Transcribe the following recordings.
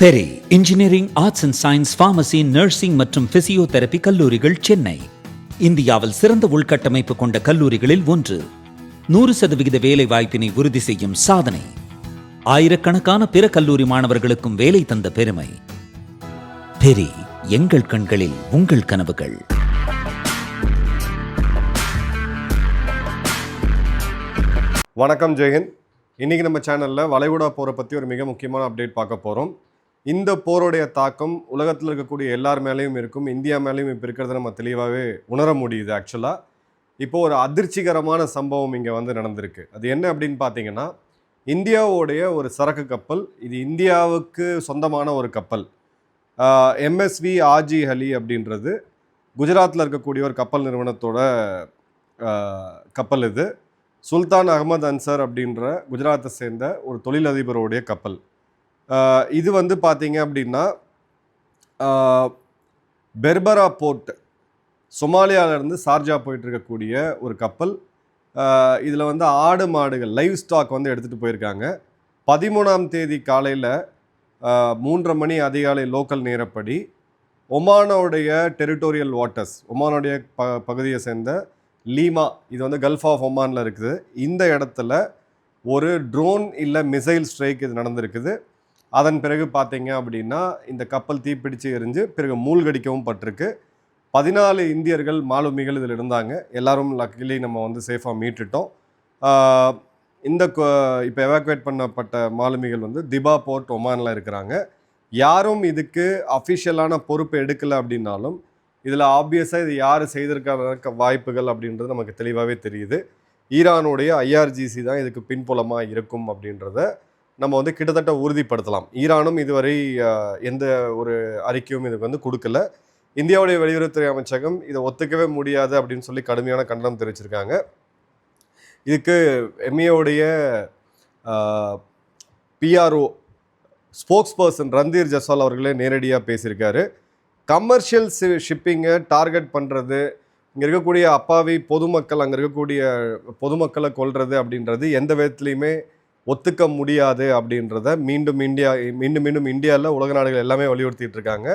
Peri engineering, arts and science, pharmacy, nursing மற்றும் physiotherapy கல்லூரிகள் சென்னை இந்தியாவில் சிறந்த உள்கட்டமைப்பு கொண்ட கல்லூரிகளில் ஒன்று. 100% வேலை வாய்ப்பினை உறுதி செய்யும் சாதனை. ஆயிரக்கணக்கான பிற கல்லூரி மாணவர்களுக்கும் வேலை தந்த பெருமை. பெரி, எங்கள் கண்களில் உங்கள் கனவுகள். வணக்கம், ஜெயஹிந்த். இன்றைக்கி நம்ம சேனலில் வளைகுடா போரை பற்றி ஒரு மிக முக்கியமான அப்டேட் பார்க்க போகிறோம். இந்த போருடைய தாக்கம் உலகத்தில் இருக்கக்கூடிய எல்லார் மேலேயும் இருக்கும், இந்தியா மேலேயும் இப்போ இருக்கிறத நம்ம தெளிவாகவே உணர முடியுது. ஆக்சுவலாக இப்போது ஒரு அதிர்ச்சிகரமான சம்பவம் இங்கே நடந்திருக்கு. அது என்ன அப்படின்னு பார்த்தீங்கன்னா, இந்தியாவுடைய ஒரு சரக்கு கப்பல், இது இந்தியாவுக்கு சொந்தமான ஒரு கப்பல், MSV ஆஜி அலி அப்படின்றது குஜராத்தில் இருக்கக்கூடிய ஒரு கப்பல் நிறுவனத்தோட கப்பல். இது சுல்தான் அகமது அன்சர் அப்படின்ற குஜராத்தை சேர்ந்த ஒரு தொழிலதிபருடைய கப்பல். இது பார்த்தீங்க அப்படின்னா பெர்பரா போர்ட், சொமாலியாவிலேருந்து சார்ஜா போயிட்டு இருக்கக்கூடிய ஒரு கப்பல். இதில் ஆடு மாடுகள், லைவ் ஸ்டாக் எடுத்துகிட்டு போயிருக்காங்க. 13ஆம் தேதி காலையில் 3:30 மணி அதிகாலை லோக்கல் நேரப்படி ஒமானோடைய டெரிட்டோரியல் வாட்டர்ஸ், ஒமானுடைய பகுதியை சேர்ந்த லீமா, இது கல்ஃப் ஆஃப் ஒமானில் இருக்குது. இந்த இடத்துல ஒரு ட்ரோன் இல்லை மிசைல் ஸ்ட்ரைக் இது நடந்திருக்குது. அதன் பிறகு பார்த்தீங்க அப்படின்னா இந்த கப்பல் தீப்பிடிச்சு எரிஞ்சு பிறகு மூழ்கடிக்கவும் பட்டிருக்கு. 14 இந்தியர்கள் மாலுமிகள் இதில் இருந்தாங்க. எல்லாரும் லக்கிலி நம்ம சேஃபாக மீட்டுட்டோம். இந்த இப்போ எவாக்குவேட் பண்ணப்பட்ட மாலுமிகள் திபா போர்ட் ஒமானில் இருக்கிறாங்க. யாரும் இதுக்கு அஃபிஷியலான பொறுப்பு எடுக்கலை அப்படின்னாலும் இதில் ஆப்வியஸாக இது யார் செய்திருக்க வாய்ப்புகள் அப்படின்றது நமக்கு தெளிவாகவே தெரியுது. ஈரானுடைய IRGC தான் இதுக்கு பின்புலமாக இருக்கும் அப்படின்றத நம்ம கிட்டத்தட்ட உறுதிப்படுத்தலாம். ஈரானும் இதுவரை எந்த ஒரு அறிக்கையும் இதுக்கு கொடுக்கல. இந்தியாவுடைய வெளியுறவுத்துறை அமைச்சகம் இதை ஒத்துக்கவே முடியாது அப்படின்னு சொல்லி கடுமையான கண்டனம் தெரிவிச்சிருக்காங்க. இதுக்கு MEAவுடைய PRO spokes person Randhir Jaiswal அவர்களே நேரடியாக பேசியிருக்காரு. கமர்ஷியல் ஷிப்பிங்கை டார்கெட் பண்ணுறது, இங்கே இருக்கக்கூடிய அப்பாவி பொதுமக்கள், அங்கே இருக்கக்கூடிய பொதுமக்களை கொல்றது அப்படின்றது எந்த விதத்துலையுமே ஒத்துக்க முடியாது அப்படின்றத மீண்டும் இந்தியாவில் உலக நாடுகள் எல்லாமே வலியுறுத்திட்டு இருக்காங்க.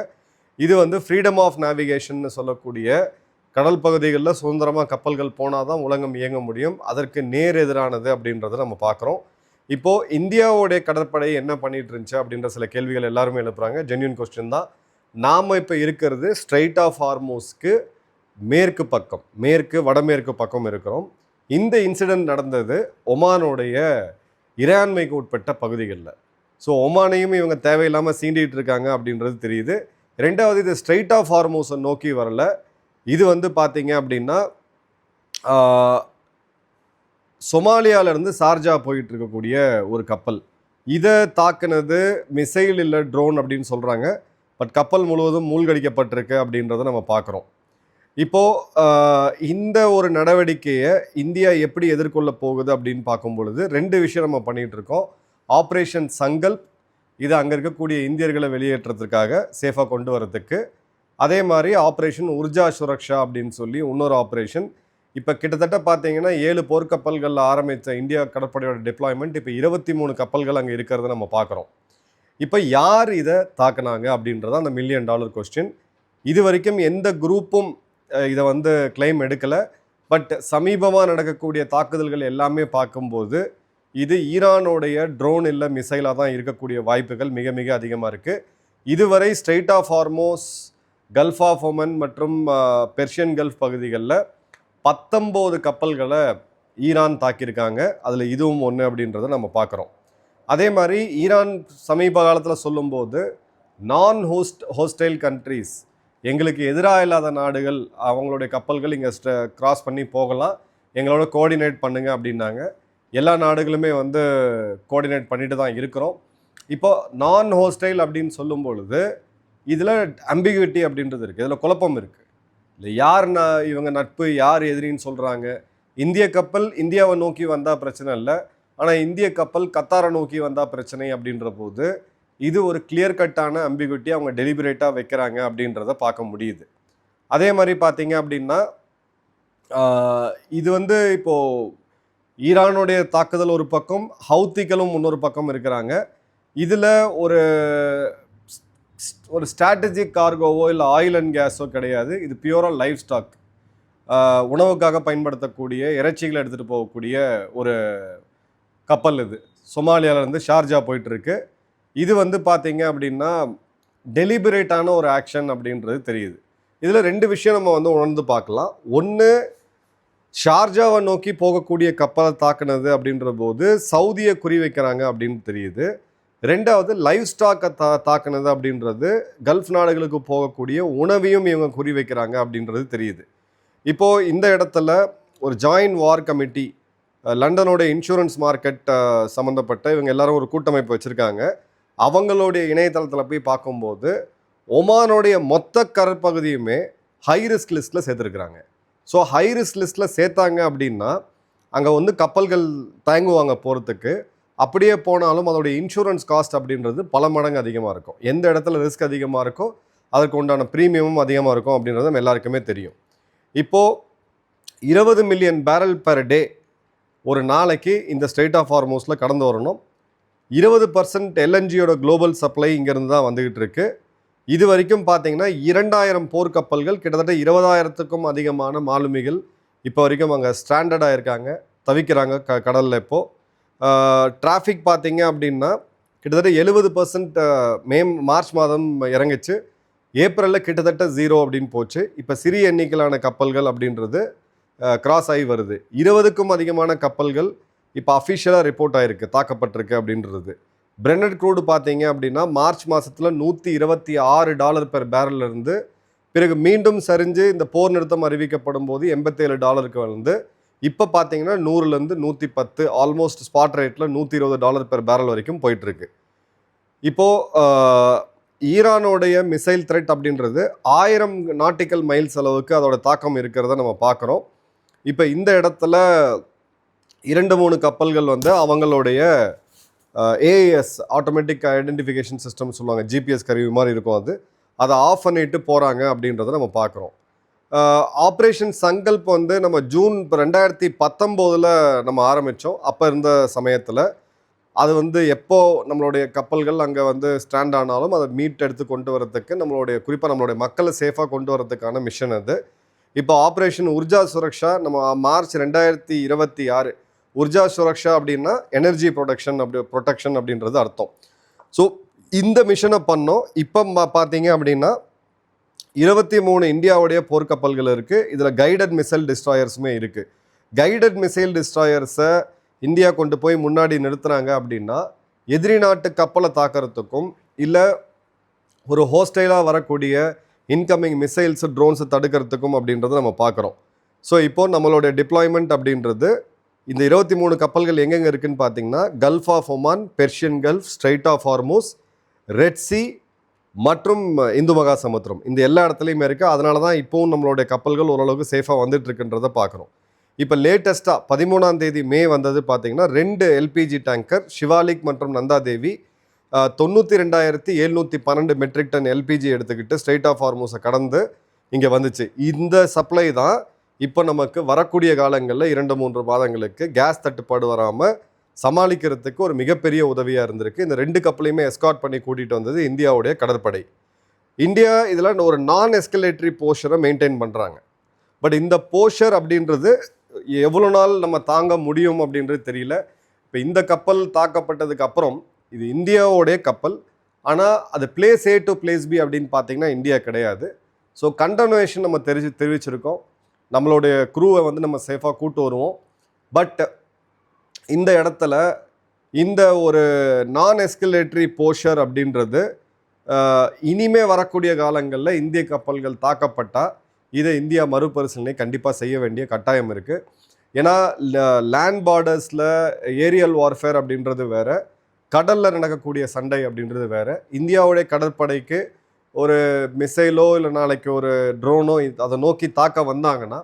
இது ஃப்ரீடம் ஆஃப் நேவிகேஷன் சொல்லக்கூடிய கடல் பகுதிகளில் சுதந்திரமாக கப்பல்கள் போனால் தான் உலகம் இயங்க முடியும். அதற்கு நேர் எதிரானது அப்படின்றத நம்ம பார்க்குறோம். இப்போது இந்தியாவுடைய கடற்படை என்ன பண்ணிட்டு இருந்துச்சு அப்படின்ற சில கேள்விகள் எல்லாருமே எழுப்புறாங்க. ஜென்யூன் கொஸ்டின் தான். நாம் இப்போ இருக்கிறது ஸ்ட்ரைட் ஆஃப் ஹார்மோஸ்க்கு மேற்கு பக்கம், வடமேற்கு பக்கம் இருக்கிறோம். இந்த இன்சிடென்ட் நடந்தது ஒமானுடைய இறையாண்மைக்கு உட்பட்ட பகுதிகளில். ஸோ ஒமானையும் இவங்க தேவையில்லாமல் சீண்டிகிட்டு இருக்காங்க அப்படின்றது தெரியுது. ரெண்டாவது, இது ஸ்ட்ரைட் ஆஃப் ஹார்மோஸை நோக்கி வரல. இது பார்த்தீங்க அப்படின்னா சொமாலியாவிலேருந்து சார்ஜா போயிட்டு இருக்கக்கூடிய ஒரு கப்பல். இதை தாக்குனது மிசைல் இல்லை ட்ரோன் அப்படின்னு சொல்கிறாங்க. பட் கப்பல் முழுவதும் மூழ்கடிக்கப்பட்டிருக்கு அப்படின்றத நம்ம பார்க்குறோம். இப்போது இந்த ஒரு நடவடிக்கையை இந்தியா எப்படி எதிர்கொள்ள போகுது அப்படின்னு பார்க்கும் பொழுது 2 விஷயம் நம்ம பண்ணிகிட்டு இருக்கோம். ஆப்ரேஷன் சங்கல்ப், இது அங்கே இருக்கக்கூடிய இந்தியர்களை வெளியேற்றத்துக்காக சேஃபாக கொண்டு வரதுக்கு. அதே மாதிரி ஆப்ரேஷன் உர்ஜா சுரக்ஷா அப்படின்னு சொல்லி இன்னொரு ஆப்ரேஷன். இப்போ கிட்டத்தட்ட பார்த்தீங்கன்னா 7 போர்க்கப்பல்களில் ஆரம்பித்த இந்தியா கடற்படையோட டிப்ளாய்மெண்ட் இப்போ 23 கப்பல்கள் அங்கே இருக்கிறத நம்ம பார்க்குறோம். இப்போ யார் இதை தாக்குனாங்க அப்படின்றத அந்த $1 மில்லியன் கொஸ்டின். இது வரைக்கும் எந்த குரூப்பும் இதை கிளைம் எடுக்கலை. பட் சமீபமாக நடக்கக்கூடிய தாக்குதல்கள் எல்லாமே பார்க்கும்போது இது ஈரானுடைய ட்ரோன் இல்லை மிசைலாக தான் இருக்கக்கூடிய வாய்ப்புகள் மிக மிக அதிகமாக இருக்குது. இதுவரை Strait of Hormuz, Gulf of Oman மற்றும் பெர்ஷியன் கல்ஃப் பகுதிகளில் 19 கப்பல்களை ஈரான் தாக்கியிருக்காங்க. அதில் இதுவும் ஒன்று அப்படின்றத நம்ம பார்க்குறோம். அதே மாதிரி ஈரான் சமீப காலத்தில் சொல்லும்போது ஹோஸ்டைல் கண்ட்ரீஸ், எங்களுக்கு எதிராக இல்லாத நாடுகள், அவங்களுடைய கப்பல்கள் இங்கே கிராஸ் பண்ணி போகலாம், எங்களோட கோஆர்டினேட் பண்ணுங்க அப்படின்னாங்க. எல்லா நாடுகளுமே கோஆர்டினேட் பண்ணிட்டு தான் இருக்கிறோம். இப்போ ஹோஸ்டைல் அப்படின்னு சொல்லும் பொழுது இதில் அம்பிகுவிட்டி அப்படின்றது இருக்குது, இதில் குழப்பம் இருக்குது. இல்லை யார் இவங்க நட்பு, யார் எதிரின்னு சொல்கிறாங்க. இந்திய கப்பல் இந்தியாவை நோக்கி வந்தால் பிரச்சனை இல்லை, ஆனால் இந்திய கப்பல் கத்தாரை நோக்கி வந்தால் பிரச்சனை அப்படின்ற போது இது ஒரு கிளியர் கட்டான அம்பிகுவிட்டி அவங்க டெலிபரேட்டாக வைக்கிறாங்க அப்படின்றத பார்க்க முடியுது. அதே மாதிரி பார்த்தீங்க அப்படின்னா இது இப்போது ஈரானுடைய தாக்குதல் ஒரு பக்கம், ஹவுத்திகளும் இன்னொரு பக்கம் இருக்கிறாங்க. இதில் ஒரு ஒரு ஸ்ட்ராட்டஜிக் கார்கோவோ இல்லை ஆயில் அண்ட் கேஸோ கிடையாது. இது பியூராக லைஃப் ஸ்டாக், உணவுக்காக பயன்படுத்தக்கூடிய இறைச்சிகளை எடுத்துகிட்டு போகக்கூடிய ஒரு கப்பல். இது சொமாலியாவிலேருந்து ஷார்ஜா போயிட்டுருக்கு. இது வந்து பார்த்தீங்க அப்படின்னா டெலிபரேட்டான ஒரு ஆக்ஷன் அப்படின்றது தெரியுது. இதில் 2 விஷயம் நம்ம வந்து உணர்ந்து பார்க்கலாம். ஒன்று, ஷார்ஜாவை நோக்கி போகக்கூடிய கப்பலை தாக்குனது அப்படின்ற போது சவுதியை குறி வைக்கிறாங்க அப்படின்னு தெரியுது. 2வது, லைவ் ஸ்டாக்கை தாக்குனது அப்படின்றது கல்ஃப் நாடுகளுக்கு போகக்கூடிய உணவையும் இவங்க குறி வைக்கிறாங்க அப்படின்றது தெரியுது. இப்போது இந்த இடத்துல ஒரு ஜாயின்ட் வார் கமிட்டி, லண்டனோட இன்சூரன்ஸ் மார்க்கெட் சம்மந்தப்பட்ட இவங்க எல்லாரும் ஒரு கூட்டமைப்பு வச்சுருக்காங்க. அவங்களுடைய இணையதளத்தில் போய் பார்க்கும்போது ஒமானோடைய மொத்த கடற்பகுதியுமே ஹை ரிஸ்க் லிஸ்ட்டில் சேர்த்துருக்குறாங்க. ஸோ ஹை ரிஸ்க் லிஸ்ட்டில் சேர்த்தாங்க அப்படின்னா அங்கே வந்து கப்பல்கள் தயங்குவாங்க போகிறதுக்கு. அப்படியே போனாலும் அதோடைய இன்சூரன்ஸ் காஸ்ட் அப்படின்றது பல மடங்கு அதிகமாக இருக்கும். எந்த இடத்துல ரிஸ்க் அதிகமாக இருக்கோ அதற்கு உண்டான ப்ரீமியமும் அதிகமாக இருக்கும் அப்படின்றது நம்ம எல்லாருக்குமே தெரியும். இப்போது 20 மில்லியன் பேரல் பெர் டே ஒரு நாளைக்கு இந்த ஸ்ட்ரெயிட் ஆஃப் ஹார்மோஸில் கடந்து வரணும். 20% எல்என்ஜியோட குளோபல் சப்ளை இங்கேருந்து தான் வந்துக்கிட்டு இருக்கு. இது வரைக்கும் பார்த்தீங்கன்னா 2000 போர்க்கப்பல்கள், கிட்டத்தட்ட 20,000க்கும் அதிகமான மாலுமிகள் இப்போ வரைக்கும் அங்கே ஸ்ட்ராண்டர்டாக இருக்காங்க, தவிக்கிறாங்க கடலில். இப்போது டிராஃபிக் பார்த்தீங்க அப்படின்னா கிட்டத்தட்ட 70% மார்ச் மாதம் இறங்கிச்சு. ஏப்ரலில் கிட்டத்தட்ட 0 அப்படின்னு போச்சு. இப்போ சிறிய எண்ணிக்கையிலான கப்பல்கள் அப்படின்றது கிராஸ் ஆகி வருது. 20க்கும் அதிகமான கப்பல்கள் இப்போ அஃபிஷியலாக ரிப்போர்ட் ஆகிருக்கு தாக்கப்பட்டிருக்கு அப்படின்றது. பிரெண்டட் க்ரூடு பார்த்தீங்க அப்படின்னா மார்ச் மாதத்தில் $126 பெர் பேரல் இருந்து பிறகு மீண்டும் சரிஞ்சு இந்த போர் நிறுத்தம் அறிவிக்கப்படும் போது $87 வந்து இப்போ பார்த்தீங்கன்னா 100லேருந்து 110, ஆல்மோஸ்ட் ஸ்பாட் ரேட்டில் $120 பெர் பேரல் வரைக்கும் போயிட்டுருக்கு. இப்போது ஈரானோடைய மிசைல் த்ரெட் அப்படின்றது 1000 நாட்டிக்கல் மைல்ஸ் அளவுக்கு அதோட தாக்கம் இருக்கிறத நம்ம பார்க்குறோம். இப்போ இந்த இடத்துல 2-3 கப்பல்கள் வந்து அவங்களுடைய ஏஎஸ் ஆட்டோமேட்டிக் ஐடென்டிஃபிகேஷன் சிஸ்டம் சொல்லுவாங்க, ஜிபிஎஸ் கருவி மாதிரி இருக்கும், அதை ஆஃப் பண்ணிட்டு போகிறாங்க அப்படின்றத நம்ம பார்க்குறோம். ஆப்ரேஷன் சங்கல்ப் வந்து நம்ம ஜூன் 2019 நம்ம ஆரம்பித்தோம். அப்போ இருந்த சமயத்தில் அது வந்து எப்போ நம்மளுடைய கப்பல்கள் அங்கே வந்து ஸ்டாண்ட் ஆனாலும் அதை மீட் எடுத்து கொண்டு வரதுக்கு குறிப்பாக நம்மளுடைய மக்களை சேஃபாக கொண்டு வரதுக்கான மிஷன் அது. இப்போ ஆப்ரேஷன் உர்ஜா சுரக்ஷா நம்ம மார்ச் 2026. உர்ஜா சுரக்ஷா அப்படின்னா எனர்ஜி ப்ரொடெக்ஷன் அப்படின்றது அர்த்தம். ஸோ இந்த மிஷனை பண்ணோம். இப்போ பார்த்தீங்க அப்படின்னா 23 இந்தியாவுடைய போர்க்கப்பல்கள் இருக்குது. இதில் கைடட் மிசைல் டிஸ்ட்ராயர்ஸுமே இருக்குது. கைடட் மிசைல் டிஸ்ட்ராயர்ஸை இந்தியா கொண்டு போய் முன்னாடி நிறுத்துறாங்க அப்படின்னா எதிரி நாட்டு கப்பலை தாக்கிறதுக்கும் இல்லை ஒரு ஹோஸ்டைலாக வரக்கூடிய இன்கமிங் மிசைல்ஸு ட்ரோன்ஸை தடுக்கிறதுக்கும் அப்படின்றத நம்ம பார்க்குறோம். ஸோ இப்போது நம்மளுடைய டிப்ளாய்மெண்ட் அப்படின்றது இந்த 23 கப்பல்கள் எங்கெங்கே இருக்குதுன்னு பார்த்தீங்கன்னா Gulf of Oman, Persian Gulf, Strait of Hormuz, Red Sea மற்றும் இந்து மகா சமுத்திரம், இந்த எல்லா இடத்துலையுமே இருக்குது. அதனால தான் இப்போவும் நம்மளுடைய கப்பல்கள் ஓரளவுக்கு சேஃபாக வந்துட்டுருக்குன்றதை பார்க்குறோம். இப்போ லேட்டஸ்ட்டாக 13ஆம் தேதி மே வந்தது பார்த்தீங்கன்னா 2 எல்பிஜி டேங்கர் ஷிவாலிக் மற்றும் நந்தாதேவி 92,712 மெட்ரிக் டன் எல்பிஜி எடுத்துக்கிட்டு ஸ்ட்ரெயிட் ஆஃப் ஹார்மூஸை கடந்து இங்கே வந்துச்சு. இந்த சப்ளை தான் இப்போ நமக்கு வரக்கூடிய காலங்களில் 2-3 மாதங்களுக்கு கேஸ் தட்டுப்பாடு வராமல் சமாளிக்கிறதுக்கு ஒரு மிகப்பெரிய உதவியாக இருந்திருக்கு. இந்த 2 கப்பலையுமே எஸ்கார்ட் பண்ணி கூட்டிகிட்டு வந்தது இந்தியாவுடைய கடற்படை. இந்தியா இதில் ஒரு நான் எஸ்கலேட்டரி போஷரை மெயின்டைன் பண்ணுறாங்க. பட் இந்த போஷர் அப்படின்றது எவ்வளோ நாள் நம்ம தாங்க முடியும் அப்படின்றது தெரியல. இப்போ இந்த கப்பல் தாக்கப்பட்டதுக்கு அப்புறம் இது இந்தியாவோடைய கப்பல், ஆனால் அது place A to place B அப்படின்னு பார்த்தீங்கன்னா இந்தியா கிடையாது. ஸோ கண்டனேஷன் நம்ம தெரிவிச்சிருக்கோம். நம்மளுடைய க்ரூவை வந்து நம்ம சேஃபாக கூட்டு வருவோம். பட் இந்த இடத்துல இந்த ஒரு நான் எஸ்கலேட்டரி போஷர் அப்படின்றது இனிமே வரக்கூடிய காலங்களில் இந்திய கப்பல்கள் தாக்கப்பட்டால் இதை இந்தியா மறுபரிசீலனை கண்டிப்பாக செய்ய வேண்டிய கட்டாயம் இருக்குது. ஏன்னா லேண்ட் பார்டர்ஸில் ஏரியல் வார்ஃபேர் அப்படின்றது வேறு, கடலில் நடக்கக்கூடிய சண்டை அப்படின்றது வேறு. இந்தியாவுடைய கடற்படைக்கு ஒரு மிசைலோ இல்லை நாளைக்கு ஒரு ட்ரோனோ அதை நோக்கி தாக்க வந்தாங்கன்னா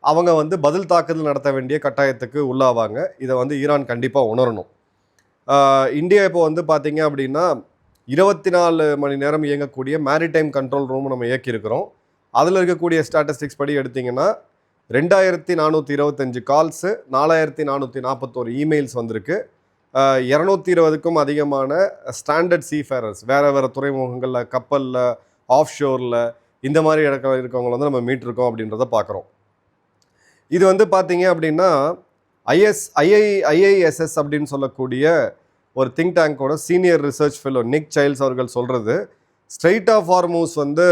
அவங்க வந்து பதில் தாக்குதல் நடத்த வேண்டிய கட்டாயத்துக்கு உள்ளாவாங்க. இதை வந்து ஈரான் கண்டிப்பாக உணரணும். இந்தியா இப்போ வந்து பார்த்தீங்க அப்படின்னா 24 மணி நேரம் இயங்கக்கூடிய மேரிடைம் கண்ட்ரோல் ரூம் நம்ம இயக்கியிருக்கிறோம். அதில் இருக்கக்கூடிய ஸ்டாட்டிஸ்டிக்ஸ் படி எடுத்திங்கன்னா 2425 கால்ஸு, 4441 இமெயில்ஸ் வந்திருக்கு. 220க்கும் அதிகமான ஸ்டாண்டர்ட் சீஃபேரர்ஸ் வேறு துறைமுகங்களில், கப்பலில், ஆஃப் ஷோரில் இந்த மாதிரி இடத்துல இருக்கவங்களை வந்து நம்ம மீட்டிருக்கோம் அப்படின்றத பார்க்குறோம். இது வந்து பார்த்தீங்க அப்படின்னா ஐஐஎஸ்எஸ் அப்படின்னு சொல்லக்கூடிய ஒரு திங்க் டேங்கோட சீனியர் ரிசர்ச் ஃபெல்லோ நிக் சைல்ட்ஸ் அவர்கள் சொல்கிறது, ஸ்ட்ரெய்ட் ஆஃப் ஹார்மூஸ் வந்து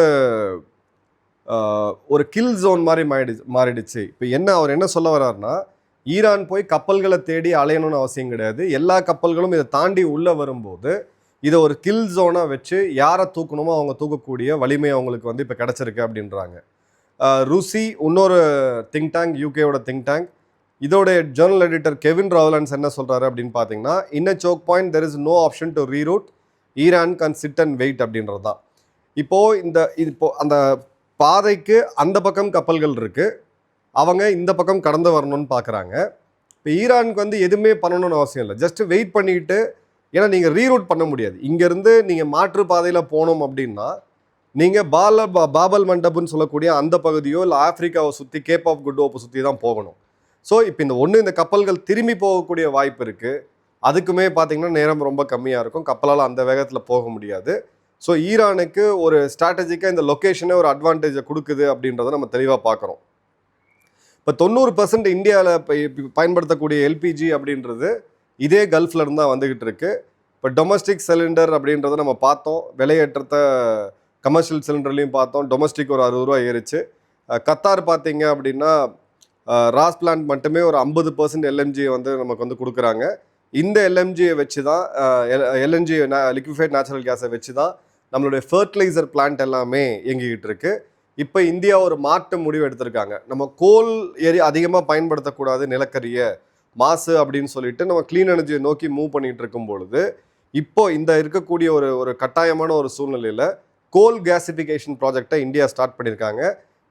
ஒரு கில் ஜோன் மாதிரி மாறிடுச்சு. இப்போ அவர் என்ன சொல்ல வர்றாருன்னா, ஈரான் போய் கப்பல்களை தேடி அலையணும்னு அவசியம் கிடையாது. எல்லா கப்பல்களும் இதை தாண்டி உள்ளே வரும்போது இதை ஒரு கில் ஜோனாக வச்சு யாரை தூக்கணுமோ அவங்க தூக்கக்கூடிய வலிமை அவங்களுக்கு வந்து இப்போ கிடச்சிருக்கு அப்படின்றாங்க. ருசி இன்னொரு திங்க் டேங்க், யூகேவோட திங்க் டேங்க், இதோடைய ஜேர்னல் எடிட்டர் கெவின் ராவலன்ஸ் என்ன சொல்கிறாரு அப்படின்னு பார்த்தீங்கன்னா, in a choke point there is no option to reroute, Iran can sit and wait அப்படின்றது தான். இப்போது அந்த பாதைக்கு அந்த பக்கம் கப்பல்கள் இருக்குது, அவங்க இந்த பக்கம் கடந்து வரணும்னு பார்க்குறாங்க. இப்போ ஈரானுக்கு வந்து எதுவுமே பண்ணணும்னு அவசியம் இல்லை, ஜஸ்ட்டு வெயிட் பண்ணிக்கிட்டு, ஏன்னா நீங்கள் ரீரூட் பண்ண முடியாது. இங்கேருந்து நீங்கள் மாற்று பாதையில் போனோம் அப்படின்னா நீங்கள் பாபல் மண்டபம்னு சொல்லக்கூடிய அந்த பகுதியோ இல்லை ஆஃப்ரிக்காவை சுற்றி கேப் ஆஃப் குட் ஹோப்பை சுற்றி தான் போகணும். ஸோ இப்போ இந்த கப்பல்கள் திரும்பி போகக்கூடிய வாய்ப்பு இருக்குது. அதுக்குமே பார்த்திங்கன்னா நேரம் ரொம்ப கம்மியாக இருக்கும், கப்பலால் அந்த வேகத்தில் போக முடியாது. ஸோ ஈரானுக்கு ஒரு ஸ்ட்ராட்டஜிக்காக இந்த லொக்கேஷனே ஒரு அட்வான்டேஜை கொடுக்குது அப்படின்றத நம்ம தெளிவாக பார்க்குறோம். இப்போ 90% இந்தியாவில் பயன்படுத்தக்கூடிய எல்பிஜி அப்படின்றது இதே கல்ஃபில் இருந்தால் வந்துக்கிட்டு இருக்கு. இப்போ டொமஸ்டிக் சிலிண்டர் அப்படின்றத நம்ம பார்த்தோம், விலையேற்றத்தை கமர்ஷியல் சிலிண்டர்லையும் பார்த்தோம். டொமஸ்டிக் ஒரு 60 ரூபா ஏறிச்சு. கத்தார் பார்த்தீங்க அப்படின்னா ராஸ் பிளான்ட் மட்டுமே ஒரு 50% எல்என்ஜியை வந்து நமக்கு வந்து கொடுக்குறாங்க. இந்த எல்என்ஜியை வச்சு தான் எல்என்ஜி லிக்விஃபைட் நேச்சுரல் கேஸை வச்சு தான் நம்மளுடைய ஃபர்டிலைசர் பிளான்ட் எல்லாமே இயங்கிக்கிட்டு இருக்கு. இப்போ இந்தியா ஒரு மாற்று முடிவு எடுத்திருக்காங்க. நம்ம கோல் அதிகமாக பயன்படுத்தக்கூடாது, நிலக்கரிய மாசு அப்படின்னு சொல்லிட்டு நம்ம க்ளீன் எனர்ஜியை நோக்கி மூவ் பண்ணிட்டு இருக்கும் பொழுது, இப்போ இந்த இருக்கக்கூடிய ஒரு கட்டாயமான ஒரு சூழ்நிலையில் கோல் கேசிஃபிகேஷன் ப்ராஜெக்டை இந்தியா ஸ்டார்ட் பண்ணியிருக்காங்க.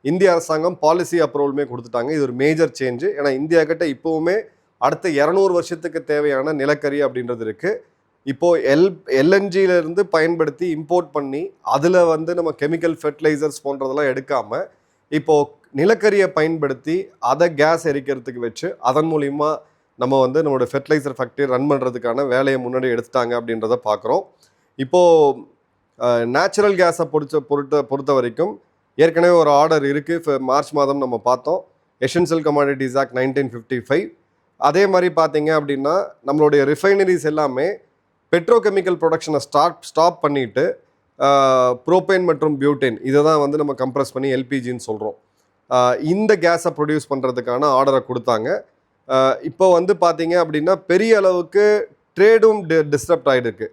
இந்திய அரசாங்கம் பாலிசி அப்ரூவலுமே கொடுத்துட்டாங்க. இது ஒரு மேஜர் சேஞ்சு. ஏன்னா இந்தியா கிட்ட இப்போவுமே அடுத்த 200 வருஷத்துக்கு தேவையான நிலக்கரி அப்படின்றது இருக்குது. இப்போது எல்என்ஜியிலேருந்து பயன்படுத்தி இம்போர்ட் பண்ணி அதில் வந்து நம்ம கெமிக்கல் ஃபெர்டிலைசர்ஸ் போன்றதெல்லாம் எடுக்காமல் இப்போது நிலக்கரியை பயன்படுத்தி அதை கேஸ் எரிக்கிறதுக்கு வச்சு அதன் மூலிமா நம்ம வந்து நம்மளோட ஃபெர்டிலைசர் ஃபேக்ட்ரி ரன் பண்ணுறதுக்கான வேலையை முன்னாடி எடுத்துட்டாங்க அப்படின்றத பார்க்குறோம். இப்போது நேச்சுரல் கேஸை பொறுத்த வரைக்கும் ஏற்கனவே ஒரு ஆர்டர் இருக்குது. மார்ச் மாதம் நம்ம பார்த்தோம், எசென்ஷியல் கமாடிட்டிஸ் ஆக்ட் 1955. அதே மாதிரி பார்த்தீங்க அப்படின்னா நம்மளுடைய ரிஃபைனரிஸ் எல்லாமே பெட்ரோகெமிக்கல் ப்ரொடக்ஷனை ஸ்டாப் பண்ணிவிட்டு ப்ரோபேன் மற்றும் பியூட்டேன் இதை தான் வந்து நம்ம கம்ப்ரஸ் பண்ணி எல்பிஜின்னு சொல்கிறோம். இந்த கேஸை ப்ரொடியூஸ் பண்ணுறதுக்கான ஆர்டரை கொடுத்தாங்க. இப்போ வந்து பார்த்தீங்க அப்படின்னா பெரிய அளவுக்கு ட்ரேடும் டிஸ்டர்ப்ட் ஆகிருக்கு.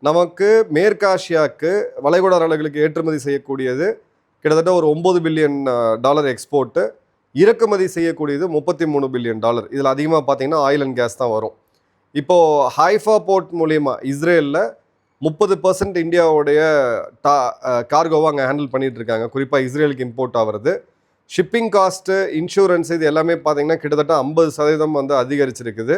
நமக்கு மேற்காசியாவுக்கு வளைகுடா நாடுகளுக்கு ஏற்றுமதி செய்யக்கூடியது கிட்டத்தட்ட ஒரு $9 பில்லியன் எக்ஸ்போர்ட்டு, இறக்குமதி செய்யக்கூடியது $33 பில்லியன். இதில் அதிகமாக பார்த்தீங்கன்னா ஆயில் அண்ட் கேஸ் தான் வரும். இப்போது ஹைஃபா போர்ட் மூலிமா இஸ்ரேலில் 30% இந்தியாவுடைய கார்கோவை அங்கே ஹேண்டில் பண்ணிகிட்டு இருக்காங்க. குறிப்பாக இஸ்ரேலுக்கு இம்போர்ட் ஆகிறது. ஷிப்பிங் காஸ்ட்டு, இன்சூரன்ஸ் இது எல்லாமே பார்த்தீங்கன்னா கிட்டத்தட்ட 50% வந்து அதிகரிச்சிருக்குது.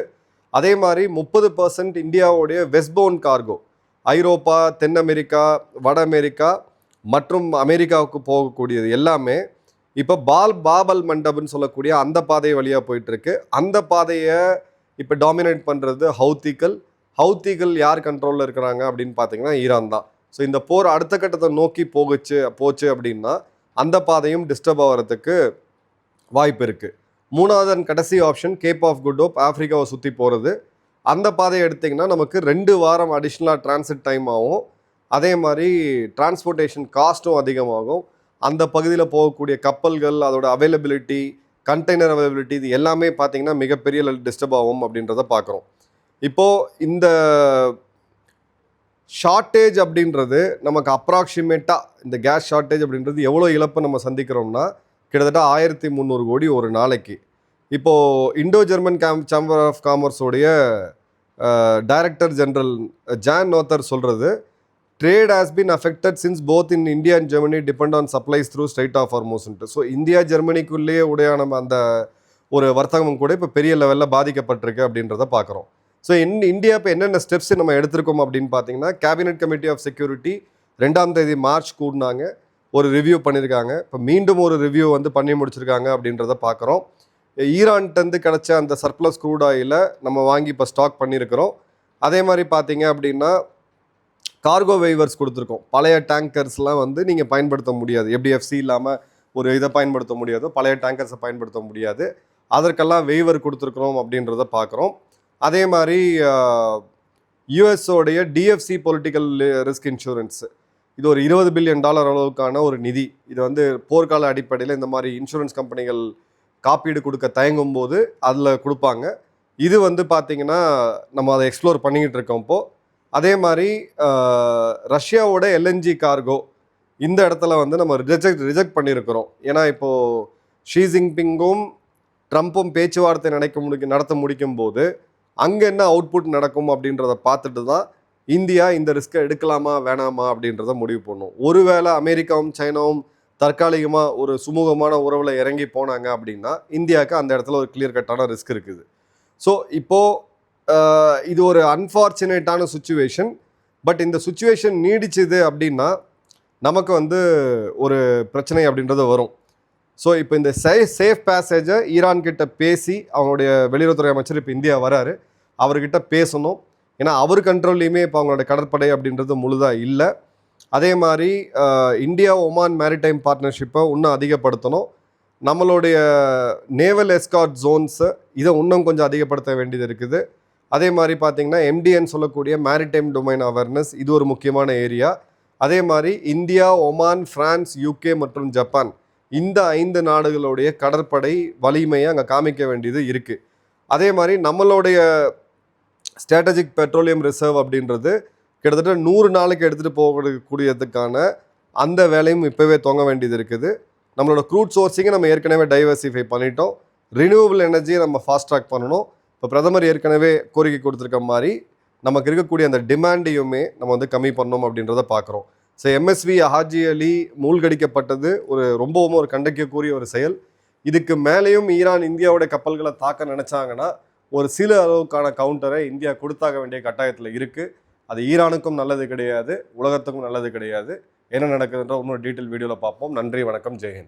அதே மாதிரி 30% இந்தியாவுடைய வெஸ்ட்போர்ன் கார்கோ ஐரோப்பா, தென் அமெரிக்கா, வட அமெரிக்கா மற்றும் அமெரிக்காவுக்கு போகக்கூடியது எல்லாமே இப்போ பாபல் மண்டபம்னு சொல்லக்கூடிய அந்த பாதை வழியாக போயிட்டுருக்கு. அந்த பாதையை இப்போ டாமினேட் பண்ணுறது ஹவுத்திகள் யார் கண்ட்ரோலில் இருக்கிறாங்க அப்படின்னு பார்த்தீங்கன்னா ஈரான் தான். ஸோ இந்த போர் அடுத்த கட்டத்தை நோக்கி போச்சு அப்படின்னா அந்த பாதையும் டிஸ்டர்ப் ஆகிறதுக்கு வாய்ப்பு இருக்குது. மூணாவது அண்ட் கடைசி option Cape of Good Hope, ஆஃப்ரிக்காவை சுற்றி போகிறது. அந்த பாதையை எடுத்திங்கன்னா நமக்கு 2 வாரம் அடிஷ்னலாக டிரான்சிட் டைம் ஆகும். அதே மாதிரி டிரான்ஸ்போர்ட்டேஷன் காஸ்ட்டும் அதிகமாகும். அந்த பகுதியில் போகக்கூடிய கப்பல்கள், அதோட அவைலபிலிட்டி, கண்டெய்னர் அவைலபிலிட்டி இது எல்லாமே பார்த்திங்கன்னா மிகப்பெரிய டிஸ்டர்ப் ஆகும் அப்படின்றத பார்க்குறோம். இப்போது இந்த ஷார்ட்டேஜ் அப்படின்றது நமக்கு அப்ராக்சிமேட்டாக இந்த கேஸ் ஷார்ட்டேஜ் அப்படின்றது எவ்வளோ இழப்பு நம்ம சந்திக்கிறோம்னா கிட்டத்தட்ட 1300 கோடி ஒரு நாளைக்கு. இப்போது இண்டோ ஜெர்மன் சேம்பர் ஆஃப் காமர்ஸோடைய டைரக்டர் ஜெனரல் ஜான் நோத்தர் சொல்கிறது, trade has been affected since both in India and Germany depend on supplies through Strait of ஹார்மூஸ்ன்ட்டு. ஸோ இந்தியா ஜெர்மனிக்குள்ளேயே உடையான அந்த ஒரு வர்த்தகமும் கூட இப்போ பெரிய லெவலில் பாதிக்கப்பட்டிருக்கு அப்படின்றத பார்க்குறோம். ஸோ இந்தியா இப்போ என்னென்ன ஸ்டெப்ஸ் நம்ம எடுத்திருக்கோம் அப்படின்னு பார்த்தீங்கன்னா, கேபினெட் கமிட்டி ஆஃப் செக்யூரிட்டி 2ஆம் தேதி மார்ச் கூடினாங்க, ஒரு ரிவ்யூ பண்ணியிருக்காங்க. இப்போ மீண்டும் ஒரு ரிவ்யூ வந்து பண்ணி முடிச்சிருக்காங்க அப்படின்றத பார்க்குறோம். ஈரான்கிட்டருந்து கிடச்ச அந்த சர்ப்ளஸ் க்ரூட் ஆயிலை நம்ம வாங்கி இப்போ ஸ்டாக் பண்ணியிருக்கிறோம். அதே மாதிரி பார்த்தீங்க அப்படின்னா கார்கோ வெய்வர்ஸ் கொடுத்துருக்கோம். பழைய டேங்கர்ஸ்லாம் வந்து நீங்கள் பயன்படுத்த முடியாது. FDFC இல்லாமல் ஒரு இதை பயன்படுத்த முடியாது, பழைய டேங்கர்ஸை பயன்படுத்த முடியாது. அதற்கெல்லாம் வெய்வர் கொடுத்துருக்குறோம் அப்படின்றத பார்க்குறோம். அதே மாதிரி யூஎஸோடைய DFC பொலிட்டிக்கல் ரிஸ்க் இன்சூரன்ஸ், இது ஒரு $20 பில்லியன் அளவுக்கான ஒரு நிதி. இது வந்து போர்க்கால அடிப்படையில் இந்த மாதிரி இன்சூரன்ஸ் கம்பெனிகள் காப்பீடு கொடுக்க தயங்கும் போது அதில் கொடுப்பாங்க. இது வந்து பார்த்திங்கன்னா நம்ம அதை எக்ஸ்ப்ளோர் பண்ணிக்கிட்டு இருக்கோம் இப்போது. அதே மாதிரி ரஷ்யாவோட LNG கார்கோ இந்த இடத்துல வந்து நம்ம ரிஜெக்ட் பண்ணியிருக்கிறோம். ஏன்னா இப்போது ஷி ஜின்பிங்கும் ட்ரம்ப்பும் பேச்சுவார்த்தை நடத்த முடிக்கும் போது அங்கே என்ன அவுட்புட் நடக்கும் அப்படின்றத பார்த்துட்டு தான் இந்தியா இந்த ரிஸ்க்கை எடுக்கலாமா வேணாமா அப்படின்றத முடிவு பண்ணும். ஒருவேளை அமெரிக்காவும் சைனாவும் தற்காலிகமாக ஒரு சுமூகமான உறவில் இறங்கி போனாங்க அப்படின்னா இந்தியாவுக்கு அந்த இடத்துல ஒரு கிளியர் கட்டான ரிஸ்க் இருக்குது. ஸோ இப்போது இது ஒரு அன்ஃபார்ச்சுனேட்டான சுச்சுவேஷன். பட் இந்த சுச்சுவேஷன் நீடிச்சுது அப்படின்னா நமக்கு வந்து ஒரு பிரச்சனை அப்படின்றது வரும். ஸோ இப்போ இந்த சேஃப் பேசேஜை ஈரான் கிட்ட பேசி அவங்களுடைய வெளியுறவுத்துறை அமைச்சர் இப்போ இந்தியா வராரு, அவர்கிட்ட பேசணும். ஏன்னா அவர் கண்ட்ரோல்லையுமே இப்போ அவங்களோட கடற்படை அப்படின்றது முழுதாக இல்லை. அதே மாதிரி இந்தியா ஒமான் மேரிடைம் பார்ட்னர்ஷிப்பை இன்னும் அதிகப்படுத்தணும். நம்மளுடைய நேவல் எஸ்கார்ட் ஜோன்ஸை இதை இன்னும் கொஞ்சம் அதிகப்படுத்த வேண்டியது இருக்குது. அதே மாதிரி பார்த்திங்கன்னா MDN சொல்லக்கூடிய மேரிடைம் டொமைன் அவேர்னஸ், இது ஒரு முக்கியமான ஏரியா. அதே மாதிரி இந்தியா, ஒமான், பிரான்ஸ், UK மற்றும் ஜப்பான், இந்த 5 நாடுகளுடைய கடற்படை வலிமையை அங்கே காமிக்க வேண்டியது இருக்குது. அதே மாதிரி நம்மளுடைய ஸ்ட்ராட்டஜிக் பெட்ரோலியம் ரிசர்வ் அப்படின்றது கிட்டத்தட்ட 100 நாளைக்கு எடுத்துகிட்டு போகக்கூடியதுக்கான அந்த வேலையும் இப்போவே துவங்க வேண்டியது இருக்குது. நம்மளோட க்ரூட் சோர்ஸிங்கை நம்ம ஏற்கனவே டைவர்சிஃபை பண்ணிட்டோம். ரினியூவபிள் எனர்ஜியை நம்ம ஃபாஸ்ட் ட்ராக் பண்ணணும். இப்போ பிரதமர் ஏற்கனவே கோரிக்கை கொடுத்துருக்க மாதிரி நமக்கு இருக்கக்கூடிய அந்த டிமாண்டையுமே நம்ம வந்து கம்மி பண்ணணும் அப்படின்றத பார்க்குறோம். ஸோ MSV ஹாஜி அலி மூழ்கடிக்கப்பட்டது ரொம்பவும் ஒரு கண்டிக்கக்கூடிய ஒரு செயல். இதுக்கு மேலேயும் ஈரான் இந்தியாவோட கப்பல்களை தாக்க நினச்சாங்கன்னா ஒரு சில அளவுக்கான கவுண்டரை இந்தியா கொடுத்தாக வேண்டிய கட்டாயத்தில் இருக்குது. அது ஈரானுக்கும் நல்லது கிடையாது, உலகத்துக்கும் நல்லது கிடையாது. என்ன நடக்குதுன்ற இன்னொரு டீட்டெயில் வீடியோவில் பார்ப்போம். நன்றி, வணக்கம், ஜெய்ஹிந்த்.